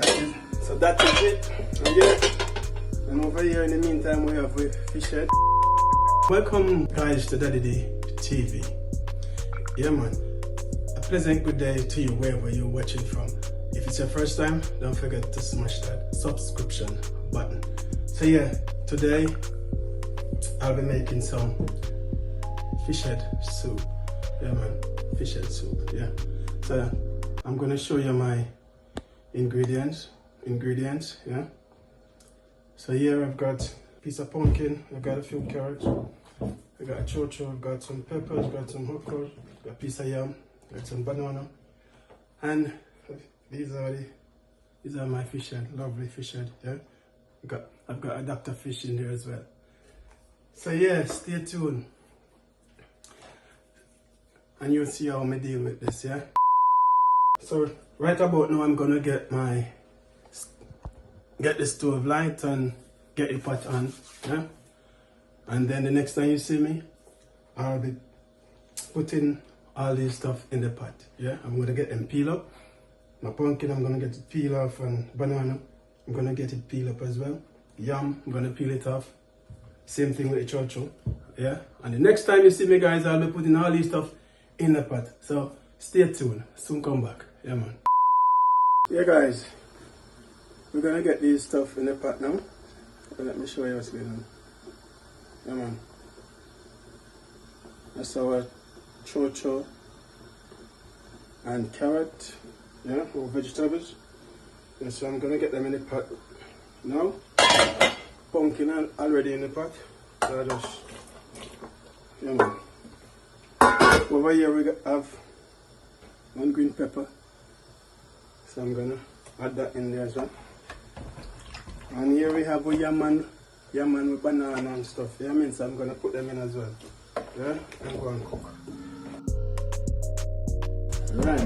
So that is it. And yeah, and over here in the meantime we have fish head. Welcome guys to Daddy D TV. Yeah man, a pleasant good day to you wherever you're watching from. If it's your first time, don't forget to smash that subscription button. So yeah, today I'll be making some fish head soup. Yeah man, fish head soup, yeah. So I'm gonna show you my ingredients, yeah. So here I've got a piece of pumpkin, I've got a few carrots, I've got a chocho, I've got some peppers, got some okra, got a piece of yam, got some banana, and these are my fish head, lovely fish head, yeah. I've got adapter fish in there as well. So yeah, stay tuned, and you'll see how I deal with this, yeah. So right about now I'm gonna get the stove light and get the pot on, yeah. And then the next time you see me, I'll be putting all this stuff in the pot, yeah. I'm gonna get them peel up. My pumpkin, I'm gonna get it peel off, and banana, I'm gonna get it peel up as well. Yam, I'm gonna peel it off. Same thing with the chocho, yeah. And the next time you see me guys, I'll be putting all this stuff in the pot. So stay tuned, soon come back, yeah man. Yeah guys, we're gonna get these stuff in the pot now. Let me show you what's going on. Yeah man. That's our chocho and carrot, yeah, or vegetables. Yeah, so I'm gonna get them in the pot now. Pumpkin already in the pot. So I just, yeah man. Over here we have one green pepper. So I'm gonna add that in there as well. And here we have a yam with banana and stuff. Yeah, I mean, so I'm gonna put them in as well. Yeah, and go and cook. Right.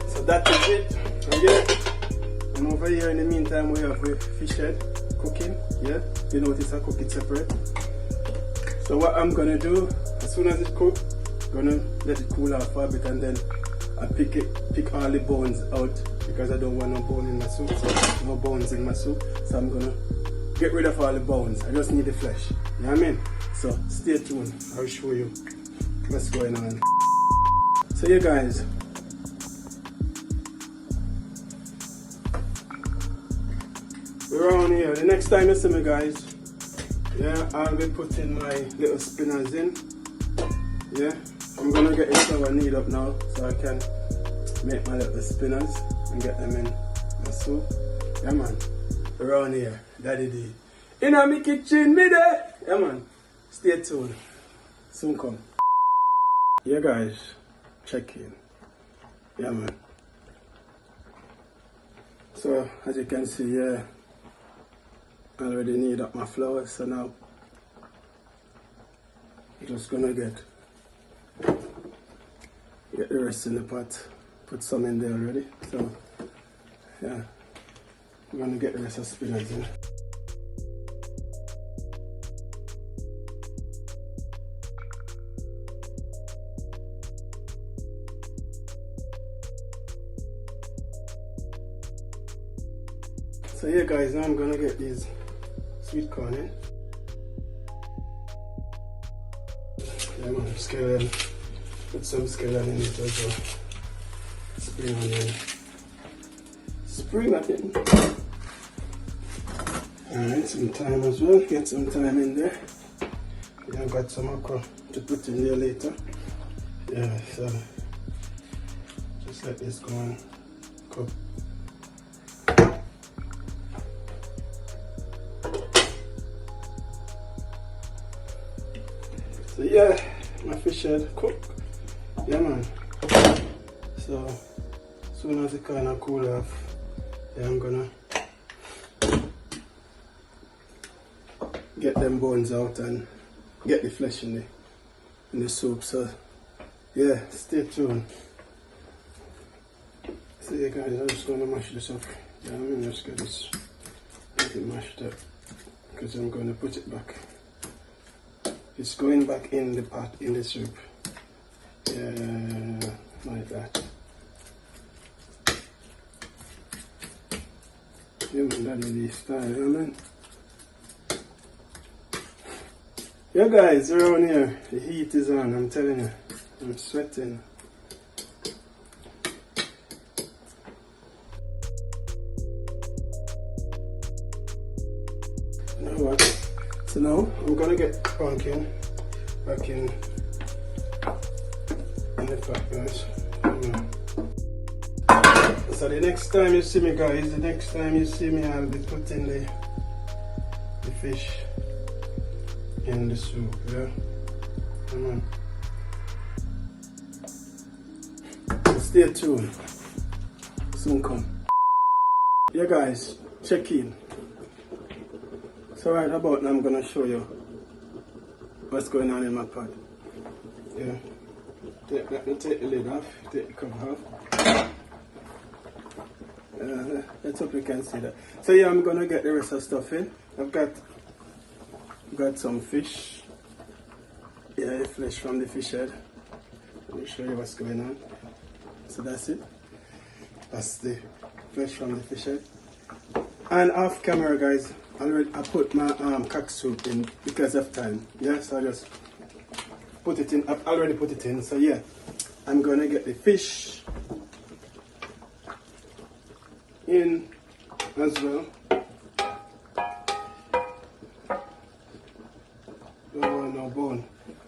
So that is it. And yeah, and over here in the meantime we have fish head cooking. Yeah, you notice I cook it separate. So what I'm gonna do, as soon as it's cooked, I'm gonna let it cool off for a bit, and then I pick all the bones out, because I don't want no bone in my soup, so no bones in my soup. So I'm gonna get rid of all the bones. I just need the flesh. You know what I mean? So stay tuned. I'll show you what's going on. So yeah guys, we're around here. The next time you see me guys, yeah, I'll be putting my little spinners in. Yeah, I'm gonna get the sour knead up now so I can make my little spinners and get them in my soup. Yeah man, around here, Daddy D. In my kitchen, me there. Yeah man, stay tuned, soon come. Yeah guys, check in. Yeah man. So as you can see, yeah, I already knead up my flour, so now I'm just gonna get the rest in the pot. Put some in there already. So yeah, I'm gonna get the rest of the spinach in. So yeah guys, now I'm gonna get these sweet corn in. Yeah man, scallion. Put some scallion in it as well. Spring onion. Spring onion. Alright, some thyme as well. Get some thyme in there. Yeah, I've got some okra to put in there later. Yeah, so just let this go and cook. So yeah, my fish head cooked. Yeah man. So as soon as it kind of cool off, yeah, I'm gonna get them bones out and get the flesh in the soup. So yeah, stay tuned. So yeah guys, I'm just gonna mash this up. Yeah, I'm gonna just get it mashed up, because I'm gonna put it back. It's going back in the pot, in the soup. Yeah, like that. Yeah man, that is the style, yeah man. Yeah guys, around here, the heat is on, I'm telling you. I'm sweating. You know what? So now, I'm gonna get pumpkin back in the pot, guys. So the next time you see me guys, I'll be putting the fish in the soup, yeah? Come on. Stay tuned. Soon come. Yeah guys, check in. So right about now I'm gonna show you what's going on in my pot. Yeah. Take the lid off, take the cover off. Let's hope you can see that. So yeah, I'm gonna get the rest of the stuff in. I've got some fish. Yeah, flesh from the fish head. Let me show you what's going on. So that's it. That's the flesh from the fish head. And off camera guys, I put my cock soup in because of time. Yeah, so I just put it in. I've already put it in. So yeah, I'm gonna get the fish in as well. Don't want no bone.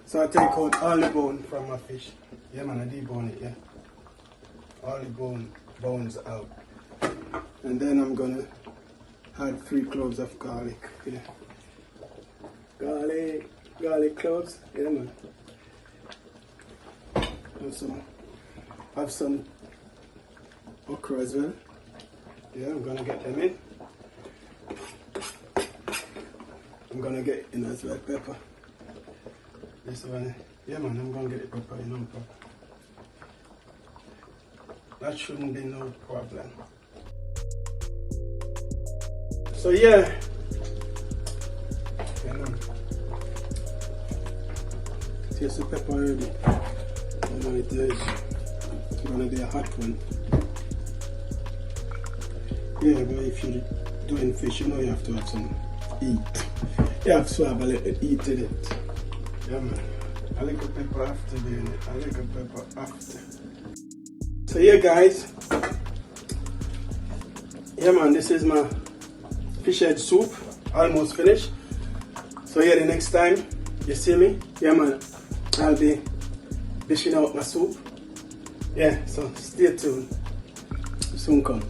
So I take out all the bone from my fish. Yeah man, I debone it, yeah. All the bones out. And then I'm gonna add 3 cloves of garlic. Yeah. Garlic cloves, yeah man. Have some okra as well. Yeah, I'm gonna get them in. I'm gonna get in as well pepper. This one, yeah man, I'm gonna get the pepper in on top. That shouldn't be no problem. So yeah, man. Taste the pepper already. You know it is gonna be a hot one. Yeah, but if you're doing fish, you know you have to have some heat. You have to have a little heat in it. Yeah man. A little pepper after doing it. A little pepper after. So yeah guys. Yeah man, this is my fish head soup. Almost finished. So yeah, the next time you see me, yeah man, I'll be dishing out my soup. Yeah, so stay tuned. Soon come.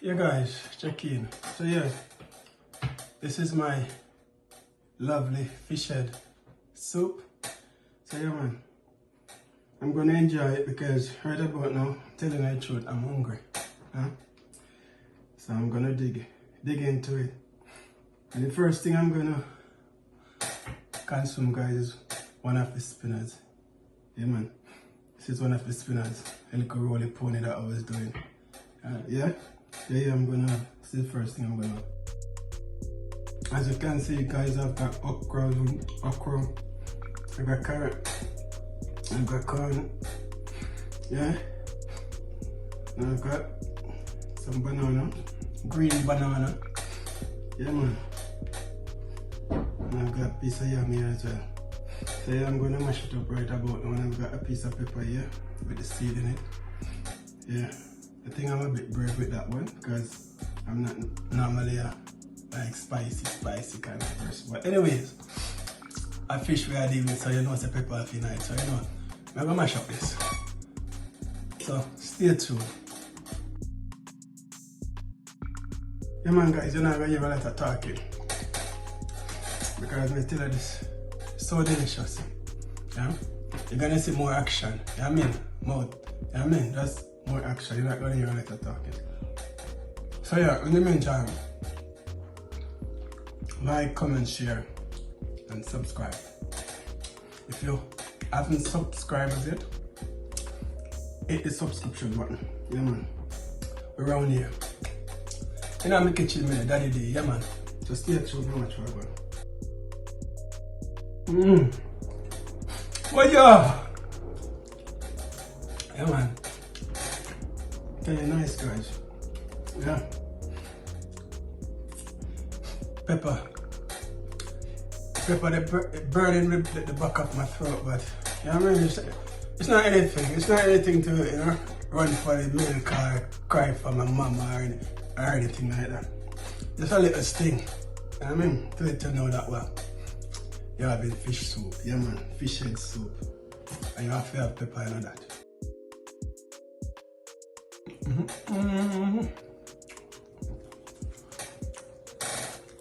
Yeah guys, check in. So yeah, this is my lovely fish head soup. So yeah man, I'm gonna enjoy it because right about now, I'm telling you the truth, I'm hungry. Huh? So I'm gonna dig into it. And the first thing I'm gonna consume guys is one of the spinners. Yeah man, this is one of the spinners. A little roly pony that I was doing. Yeah, I'm gonna, this is the first thing I'm gonna. As you can see guys, I've got okra, I've got carrot, I've got corn, yeah, and I've got some banana, green banana, yeah man, and I've got a piece of yam here as well. So yeah, I'm gonna mash it up right about now, and I've got a piece of pepper here with the seed in it. Yeah, I think I'm a bit brave with that one because I'm not normally a like spicy kind of person. But anyways, a fish we are dealing with, so you know it's a pepper off night. So you know, I'm gonna mash up this. So stay tuned. Yeah man guys, you're not gonna hear a lot of talking. Because I tell you this, it's so delicious. Yeah? You're gonna see more action. You know what I mean? Mouth. You know what I mean? Just more action. You're not gonna hear a lot of talking. So yeah, in the meantime, like, comment, share, and subscribe. If you haven't subscribed yet, hit the subscription button. Yeah man. We're around here. You know, I'm in the kitchen with Daddy D. Yeah man. So stay tuned how much we're going. Well yeah. Yeah man. Very nice guys. Yeah. pepper. Pepper, burning the back of my throat, but you know what I mean? It's not anything. It's not anything to, you know, run for the milk or cry for my mama or anything like that. Just a little sting. You know what I mean? To let you know that, well, you're having fish soup. Yeah, man. Fish head soup. And you have to have pepper and all that.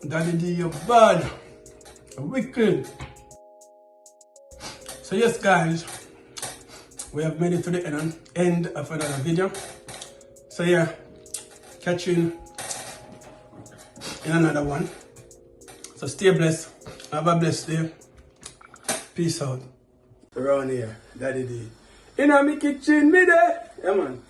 Daddy D, you're bad. Wicked. So yes guys, we have made it to the end of another video. So yeah, catch you in another one. So stay blessed. Have a blessed day. Peace out. Around here, Daddy D. In my kitchen, me there. Yeah man.